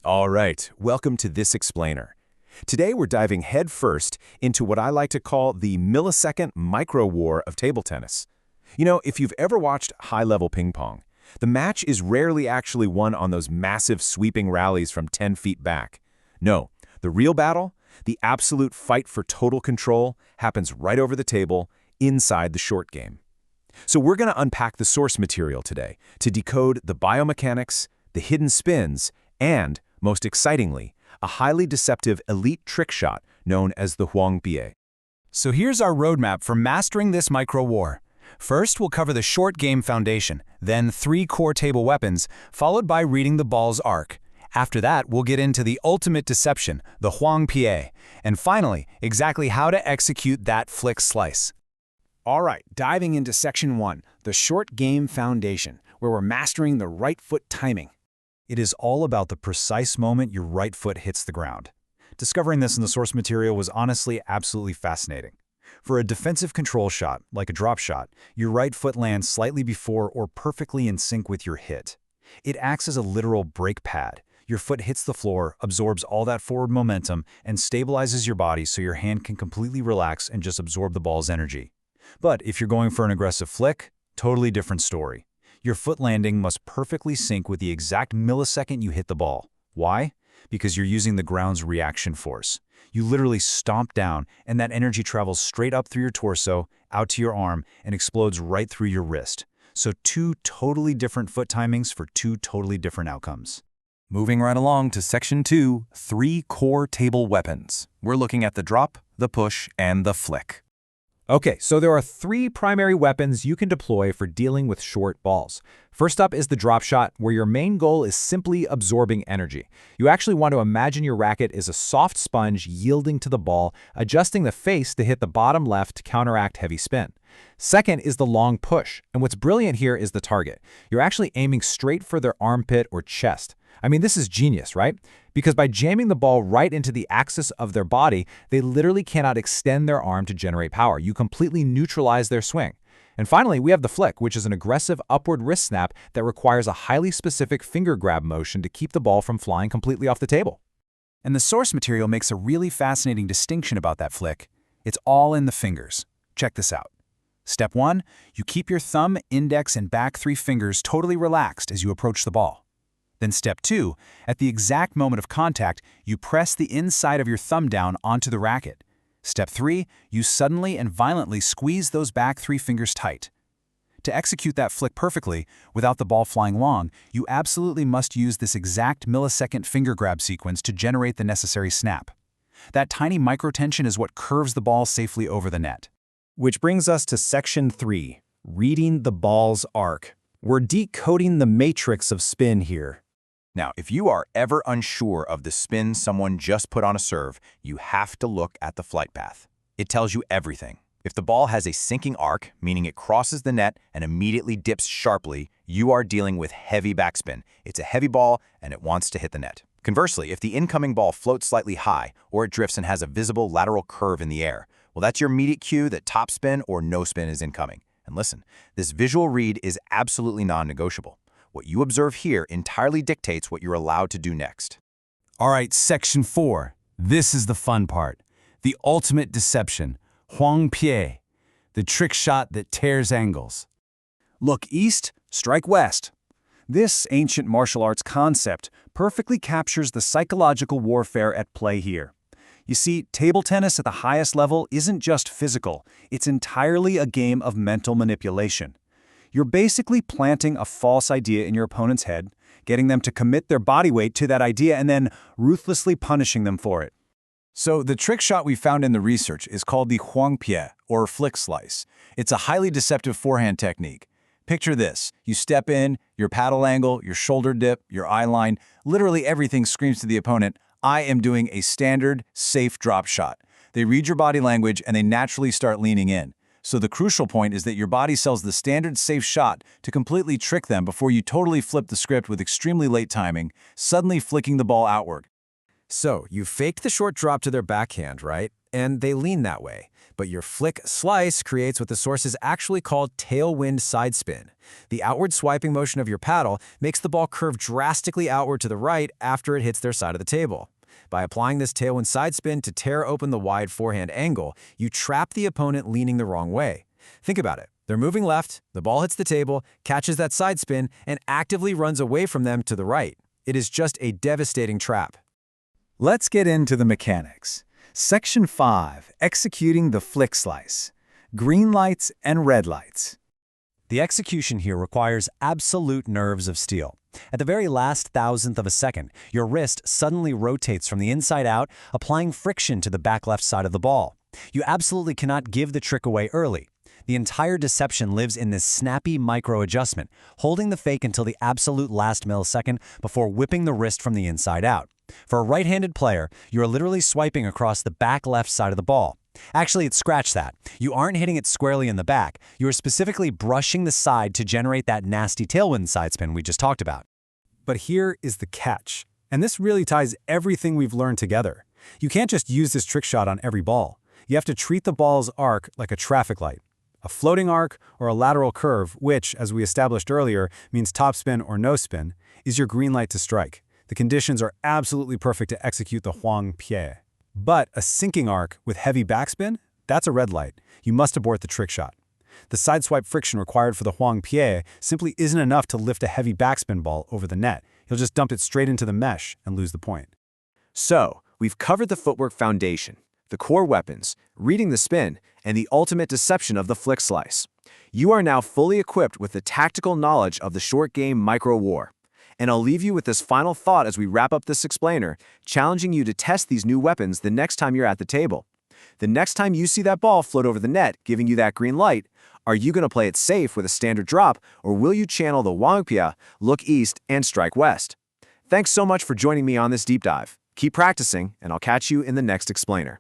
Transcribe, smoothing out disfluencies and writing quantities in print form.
All right, welcome to This Explainer. Today we're diving headfirst into what I like to call the millisecond micro-war of table tennis. You know, if you've ever watched high-level ping pong, the match is rarely actually won on those massive sweeping rallies from 10 feet back. No, the real battle, the absolute fight for total control, happens right over the table, inside the short game. So we're going to unpack the source material today to decode the biomechanics, the hidden spins, and, most excitingly, a highly deceptive elite trick shot known as the Huang Pie. So here's our roadmap for mastering this micro-war. First, we'll cover the short game foundation, then 3 core table weapons, followed by reading the ball's arc. After that, we'll get into the ultimate deception, the Huang Pie, and finally, exactly how to execute that flick slice. All right, diving into Section 1, the short game foundation, where we're mastering the right foot timing. It is all about the precise moment your right foot hits the ground. Discovering this in the source material was honestly absolutely fascinating. For a defensive control shot, like a drop shot, your right foot lands slightly before or perfectly in sync with your hit. It acts as a literal brake pad. Your foot hits the floor, absorbs all that forward momentum, and stabilizes your body so your hand can completely relax and just absorb the ball's energy. But if you're going for an aggressive flick, totally different story. Your foot landing must perfectly sync with the exact millisecond you hit the ball. Why? Because you're using the ground's reaction force. You literally stomp down, and that energy travels straight up through your torso, out to your arm, and explodes right through your wrist. So 2 totally different foot timings for 2 totally different outcomes. Moving right along to Section 2, 3 core table weapons. We're looking at the drop, the push, and the flick. Okay, so there are 3 primary weapons you can deploy for dealing with short balls. First up is the drop shot, where your main goal is simply absorbing energy. You actually want to imagine your racket is a soft sponge yielding to the ball, adjusting the face to hit the bottom left to counteract heavy spin. Second is the long push, and what's brilliant here is the target. You're actually aiming straight for their armpit or chest. I mean, this is genius, right? Because by jamming the ball right into the axis of their body, they literally cannot extend their arm to generate power. You completely neutralize their swing. And finally, we have the flick, which is an aggressive upward wrist snap that requires a highly specific finger grab motion to keep the ball from flying completely off the table. And the source material makes a really fascinating distinction about that flick. It's all in the fingers. Check this out. Step 1, you keep your thumb, index, and back 3 fingers totally relaxed as you approach the ball. Then step 2, at the exact moment of contact, you press the inside of your thumb down onto the racket. Step 3, you suddenly and violently squeeze those back 3 fingers tight. To execute that flick perfectly, without the ball flying long, you absolutely must use this exact millisecond finger grab sequence to generate the necessary snap. That tiny microtension is what curves the ball safely over the net. Which brings us to Section 3, reading the ball's arc. We're decoding the matrix of spin here. Now, if you are ever unsure of the spin someone just put on a serve, you have to look at the flight path. It tells you everything. If the ball has a sinking arc, meaning it crosses the net and immediately dips sharply, you are dealing with heavy backspin. It's a heavy ball and it wants to hit the net. Conversely, if the incoming ball floats slightly high or it drifts and has a visible lateral curve in the air, well, that's your immediate cue that top spin or no spin is incoming. And listen, this visual read is absolutely non-negotiable. What you observe here entirely dictates what you're allowed to do next. All right, Section 4. This is the fun part. The ultimate deception, Huang Pie, the trick shot that tears angles. Look east, strike west. This ancient martial arts concept perfectly captures the psychological warfare at play here. You see, table tennis at the highest level isn't just physical, it's entirely a game of mental manipulation. You're basically planting a false idea in your opponent's head, getting them to commit their body weight to that idea, and then ruthlessly punishing them for it. So the trick shot we found in the research is called the Huang Pie, or flick slice. It's a highly deceptive forehand technique. Picture this. You step in, your paddle angle, your shoulder dip, your eye line, literally everything screams to the opponent, I am doing a standard, safe drop shot. They read your body language and they naturally start leaning in. So the crucial point is that your body sells the standard safe shot to completely trick them before you totally flip the script with extremely late timing, suddenly flicking the ball outward. So, you faked the short drop to their backhand, right? and they lean that way. But your flick slice creates what the sources actually call tailwind side spin. The outward swiping motion of your paddle makes the ball curve drastically outward to the right after it hits their side of the table. By applying this tailwind side spin to tear open the wide forehand angle, you trap the opponent leaning the wrong way. Think about it. They're moving left, the ball hits the table, catches that side spin, and actively runs away from them to the right. It is just a devastating trap. Let's get into the mechanics. Section 5, Executing the Flick Slice. Green lights and red lights. The execution here requires absolute nerves of steel. At the very last thousandth of a second, your wrist suddenly rotates from the inside out, applying friction to the back left side of the ball. You absolutely cannot give the trick away early. The entire deception lives in this snappy micro-adjustment, holding the fake until the absolute last millisecond before whipping the wrist from the inside out. For a right-handed player, you are literally swiping across the back left side of the ball. Actually, scratch that. You aren't hitting it squarely in the back. You are specifically brushing the side to generate that nasty tailwind side spin we just talked about. But here is the catch, and this really ties everything we've learned together. You can't just use this trick shot on every ball. You have to treat the ball's arc like a traffic light. A floating arc or a lateral curve, which, as we established earlier, means topspin or no spin, is your green light to strike. The conditions are absolutely perfect to execute the Huang Pie. But a sinking arc with heavy backspin, that's a red light. You must abort the trick shot. The sideswipe friction required for the Huang Pie simply isn't enough to lift a heavy backspin ball over the net. You'll just dump it straight into the mesh and lose the point. So, we've covered the footwork foundation, the core weapons, reading the spin, and the ultimate deception of the flick slice. You are now fully equipped with the tactical knowledge of the short game micro war. And I'll leave you with this final thought as we wrap up this explainer, challenging you to test these new weapons the next time you're at the table. The next time you see that ball float over the net, giving you that green light, are you going to play it safe with a standard drop, or will you channel the Wangpia, look east, and strike west? Thanks so much for joining me on this deep dive. Keep practicing, and I'll catch you in the next explainer.